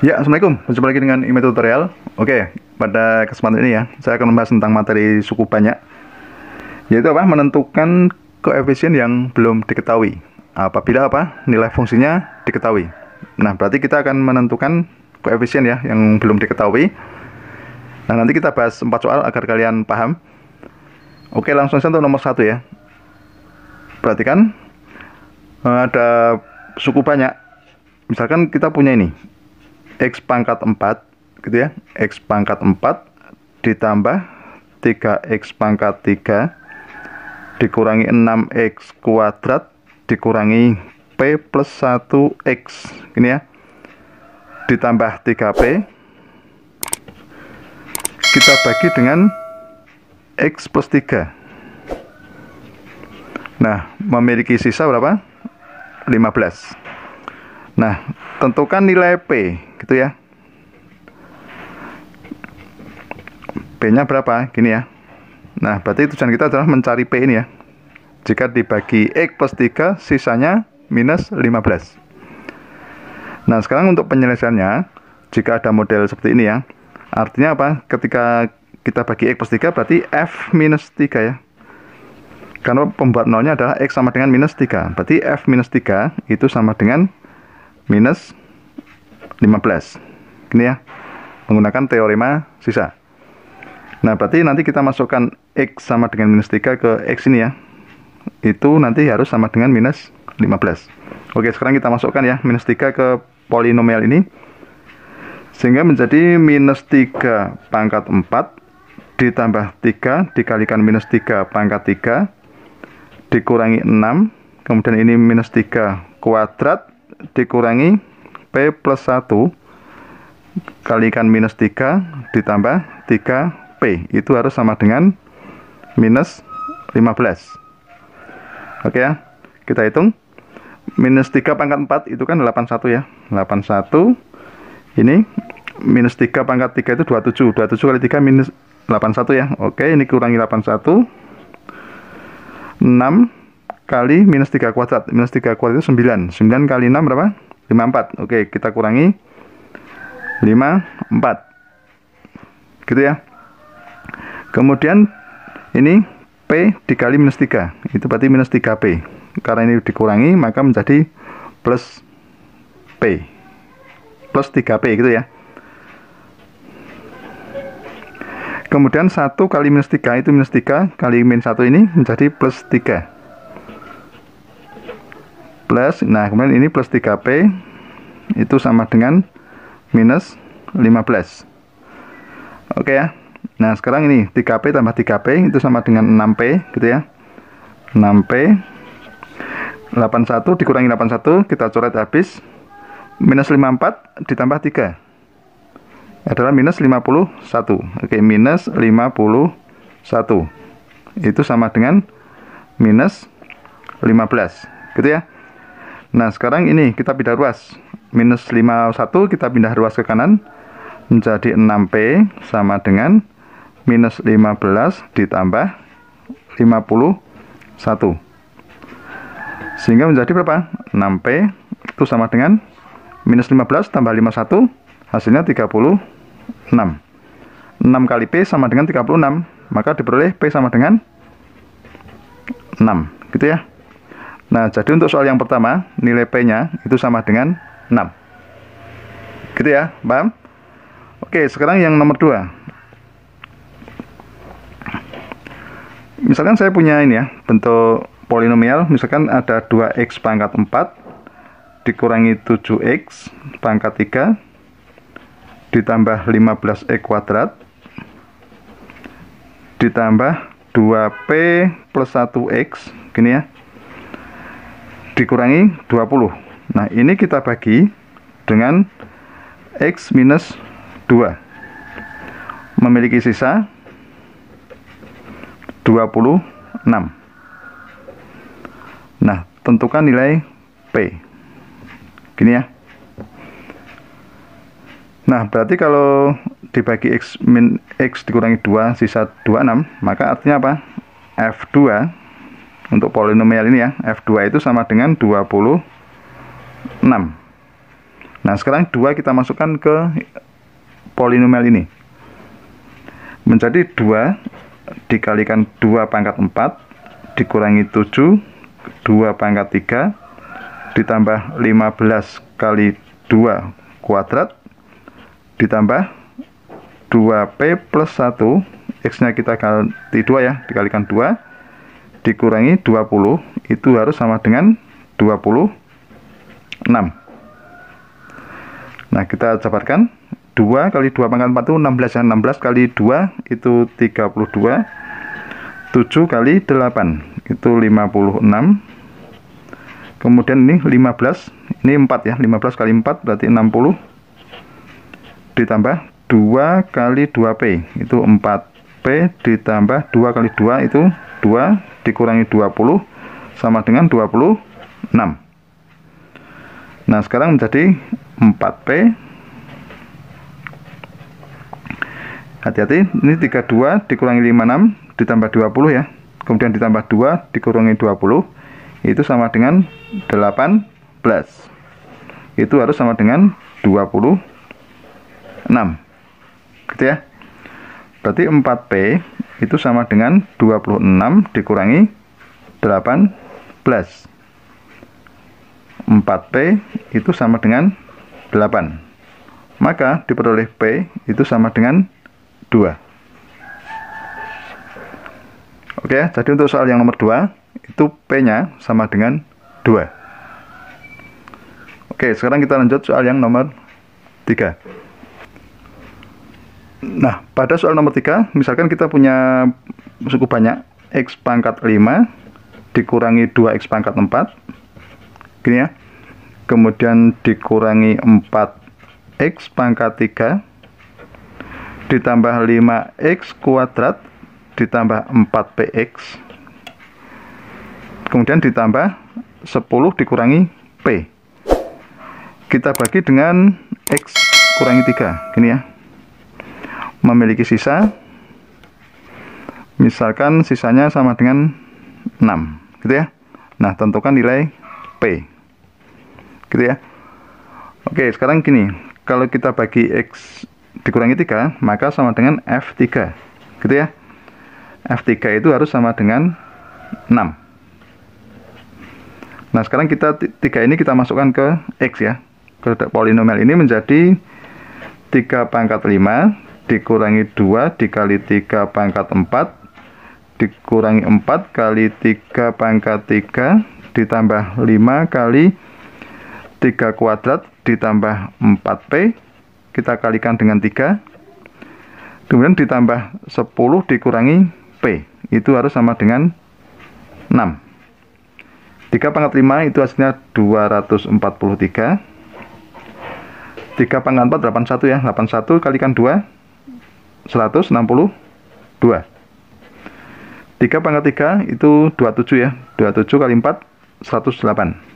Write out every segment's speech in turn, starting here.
Ya, Assalamualaikum. Berjumpa lagi dengan email tutorial. Oke, pada kesempatan ini ya, saya akan membahas tentang materi suku banyak, yaitu apa? Menentukan koefisien yang belum diketahui. Apabila apa? Nilai fungsinya diketahui. Nah, berarti kita akan menentukan koefisien ya yang belum diketahui. Nah, nanti kita bahas 4 soal agar kalian paham. Oke, langsung saja untuk nomor 1 ya. Perhatikan, ada suku banyak. Misalkan kita punya ini X pangkat 4 gitu ya, X pangkat 4 ditambah 3X pangkat 3 dikurangi 6X kuadrat dikurangi P plus 1X ini ya, ditambah 3P kita bagi dengan X plus 3. Nah, memiliki sisa berapa? 15. Nah, tentukan nilai P gitu ya. P-nya berapa? Gini ya. Nah, berarti tujuan kita adalah mencari P ini ya. Jika dibagi X plus 3, sisanya minus 15. Nah, sekarang untuk penyelesaiannya, jika ada model seperti ini ya, artinya apa? Ketika kita bagi X plus 3, berarti F minus 3 ya. Karena pembuat nolnya adalah X sama dengan minus 3. Berarti F minus 3 itu sama dengan minus 15. Ini ya, menggunakan teorema sisa. Nah, berarti nanti kita masukkan X sama dengan minus 3 ke X ini ya. Itu nanti harus sama dengan minus 15. Oke, sekarang kita masukkan ya minus 3 ke polinomial ini. Sehingga menjadi minus 3 pangkat 4 ditambah 3 dikalikan minus 3 pangkat 3 dikurangi 6. Kemudian ini minus 3 kuadrat dikurangi P plus 1 kalikan minus 3 ditambah 3P, itu harus sama dengan minus 15. Oke ya, kita hitung. Minus 3 pangkat 4 itu kan 81 ya, 81. Ini minus 3 pangkat 3 itu 27. 27 kali 3 minus 81 ya. Oke, ini kurangi 81. 6 kali minus 3 kuadrat. Minus 3 kuadrat itu 9. 9 kali 6 berapa? 54. Oke, kita kurangi 54. Gitu ya. Kemudian ini P dikali minus 3. Itu berarti minus 3P. Karena ini dikurangi, maka menjadi plus P. Plus 3P gitu ya. Kemudian 1 kali minus 3 itu minus 3 kali min 1 ini menjadi plus 3. Plus, nah kemudian ini plus 3P itu sama dengan minus 15. Oke ya. Nah, sekarang ini 3P tambah 3P itu sama dengan 6P gitu ya. 6P 81 dikurangi 81 kita coret habis. Minus 54 ditambah 3 adalah minus 51. Oke, minus 51 itu sama dengan minus 15 gitu ya. Nah, sekarang ini kita pindah ruas. Minus 51 kita pindah ruas ke kanan menjadi 6P sama dengan minus 15 ditambah 51. Sehingga menjadi berapa? 6P itu sama dengan minus 15 tambah 51 hasilnya 36. 6 kali P sama dengan 36, maka diperoleh P sama dengan 6 gitu ya. Nah, jadi untuk soal yang pertama nilai P-nya itu sama dengan 6 gitu ya, paham? Oke, sekarang yang nomor 2. Misalkan saya punya ini ya, bentuk polinomial. Misalkan ada 2X pangkat 4 dikurangi 7X pangkat 3 ditambah 15X kuadrat ditambah 2P plus 1X gini ya, dikurangi 20. Nah, ini kita bagi dengan X minus 2 memiliki sisa 26. Nah, tentukan nilai P gini ya. Nah, berarti kalau dibagi X min X dikurangi 2 sisa 26, maka artinya apa? F2 untuk polinomial ini ya, F2 itu sama dengan 26. Nah, sekarang 2 kita masukkan ke polinomial ini. Menjadi 2 dikalikan 2 pangkat 4 dikurangi 7, 2 pangkat 3 ditambah 15 kali 2 kuadrat ditambah 2P plus 1, X-nya kita ganti 2 ya, dikalikan 2 dikurangi 20, itu harus sama dengan 26. Nah, kita jabarkan 2 kali 2 pangkat 4 itu 16 ya. 16 kali 2 itu 32. 7 kali 8 itu 56. Kemudian ini 15, ini 4 ya. 15 kali 4 berarti 60. Ditambah 2 kali 2P itu 4P ditambah 2 kali 2 itu 2 dikurangi 20 sama dengan 26. Nah, sekarang menjadi 4P. Hati-hati, ini 32 dikurangi 56 ditambah 20 ya. Kemudian ditambah 2 dikurangi 20 itu sama dengan 18. Itu harus sama dengan 26. Gitu ya. Berarti 4P itu sama dengan 26 dikurangi 18. 4P itu sama dengan 8. Maka diperoleh P itu sama dengan 2. Oke, jadi untuk soal yang nomor 2 itu P-nya sama dengan 2. Oke, sekarang kita lanjut soal yang nomor 3. Nah, pada soal nomor 3, misalkan kita punya cukup banyak X pangkat 5 dikurangi 2X pangkat 4. Gini ya. Kemudian dikurangi 4X pangkat 3 ditambah 5X kuadrat ditambah 4PX. Kemudian ditambah 10 dikurangi P. Kita bagi dengan X kurangi 3. Gini ya. Memiliki sisa. Misalkan sisanya sama dengan 6. Gitu ya. Nah, tentukan nilai P. Gitu ya. Oke, sekarang gini. Kalau kita bagi X dikurangi 3, maka sama dengan F3. Gitu ya. F3 itu harus sama dengan 6. Nah, sekarang kita 3 ini kita masukkan ke X ya. Ke polinomial ini menjadi 3 pangkat 5 dikurangi 2 dikali 3 pangkat 4 dikurangi 4 kali 3 pangkat 3 ditambah 5 kali 3 kuadrat ditambah 4P. Kita kalikan dengan 3. Kemudian ditambah 10 dikurangi P. Itu harus sama dengan 6. 3 pangkat 5 itu hasilnya 243. 3 pangkat 4 81 ya. 81 kalikan 2 162. 3 pangkat 3 itu 27 ya. 27 kali 4 108.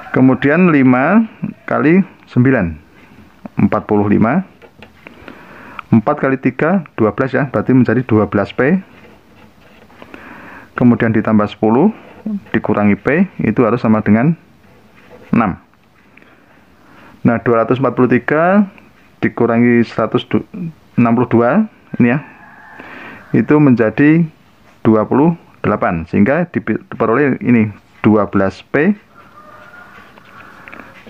Kemudian 5 kali 9 45. 4 kali 3 12 ya. Berarti menjadi 12P. Kemudian ditambah 10 dikurangi P itu harus sama dengan 6. Nah, 243 dikurangi 162 ini ya. Itu menjadi 28 sehingga diperoleh ini 12P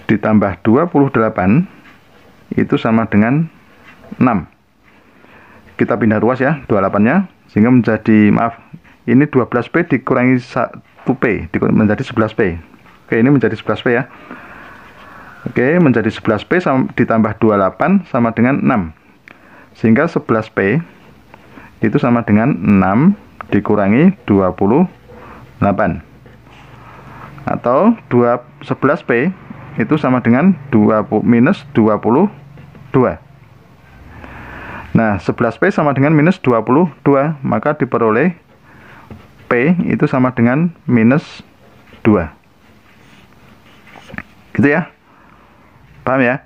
ditambah 28 itu sama dengan 6. Kita pindah ruas ya 28-nya sehingga menjadi ini 12P dikurangi 1P menjadi 11P. Oke, ini menjadi 11P ya. Oke, menjadi 11P ditambah 28 sama dengan 6. Sehingga 11P itu sama dengan 6 dikurangi 28. Atau 11P itu sama dengan minus 22. Nah, 11P sama dengan minus 22, maka diperoleh P itu sama dengan minus 2. Gitu ya. Paham ya?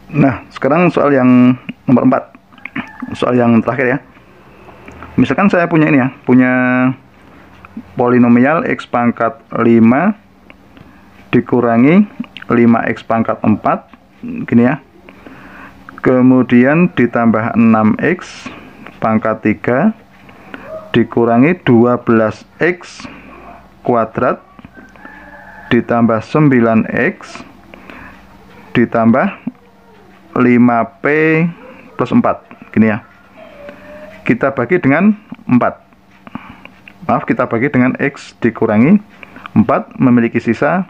Nah, sekarang soal yang nomor 4. Soal yang terakhir ya. Misalkan saya punya ini ya, punya polinomial X pangkat 5 dikurangi 5x pangkat 4 gini ya. Kemudian ditambah 6x pangkat 3 dikurangi 12x kuadrat ditambah 9x ditambah 5p plus 4 gini ya. Kita bagi dengan 4. Maaf, kita bagi dengan x dikurangi 4 memiliki sisa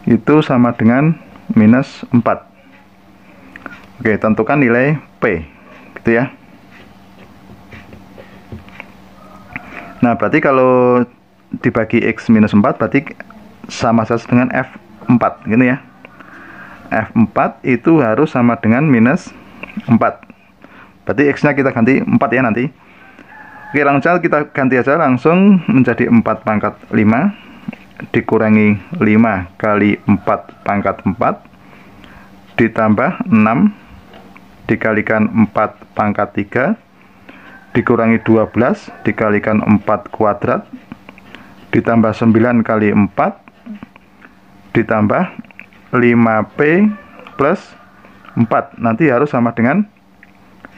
itu sama dengan minus 4. Oke, tentukan nilai P gitu ya. Nah, berarti kalau dibagi X minus 4 berarti sama saja dengan F4 gitu ya. F4 itu harus sama dengan minus 4. Berarti X nya kita ganti 4 ya nanti. Oke, langsung kita ganti aja langsung menjadi 4 pangkat 5 dikurangi 5 kali 4 pangkat 4 ditambah 6 dikalikan 4 pangkat 3 dikurangi 12 dikalikan 4 kuadrat ditambah 9 kali 4 ditambah 5p plus 4 nanti harus sama dengan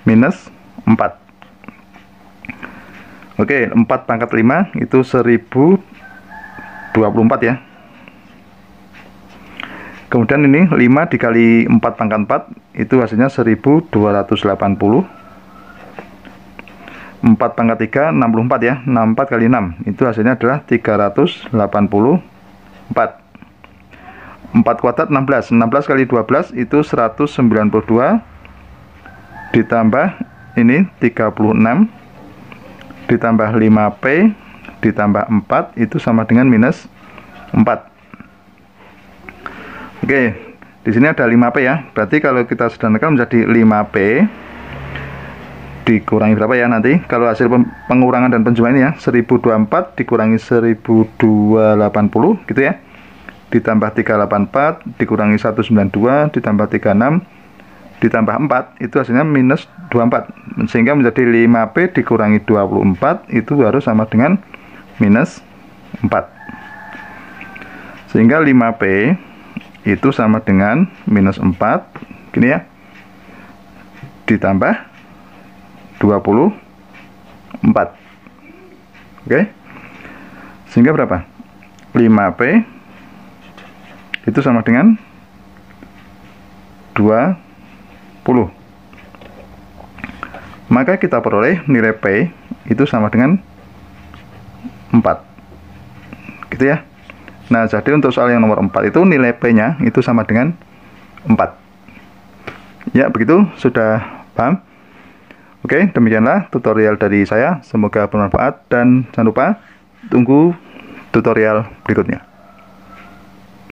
minus 4. Oke, 4 pangkat 5 itu 1024 ya. Kemudian ini 5 dikali 4 pangkat 4 itu hasilnya 1280. 4 pangkat 3 64 ya. 64 kali 6 itu hasilnya adalah 384. 4 kuadrat 16. 16 kali 12 itu 192 ditambah ini 36 ditambah 5p ditambah 4 itu sama dengan minus 4. Oke, di sini ada 5p ya. Berarti kalau kita sederhanakan menjadi 5p dikurangi berapa ya nanti? Kalau hasil pengurangan dan penjumlahan ini ya, 1024 dikurangi 1280 gitu ya. Ditambah 384 dikurangi 192 ditambah 36 ditambah 4 itu hasilnya minus 24. Sehingga menjadi 5p dikurangi 24 itu harus sama dengan minus 4. Sehingga 5p itu sama dengan minus 4 gini ya. Ditambah 24. Oke. Sehingga berapa? 5p itu sama dengan 20. Maka kita peroleh nilai P itu sama dengan 4. Gitu ya. Nah, jadi untuk soal yang nomor 4 itu nilai P-nya itu sama dengan 4. Ya, begitu. Sudah paham? Oke, demikianlah tutorial dari saya. Semoga bermanfaat dan jangan lupa tunggu tutorial berikutnya.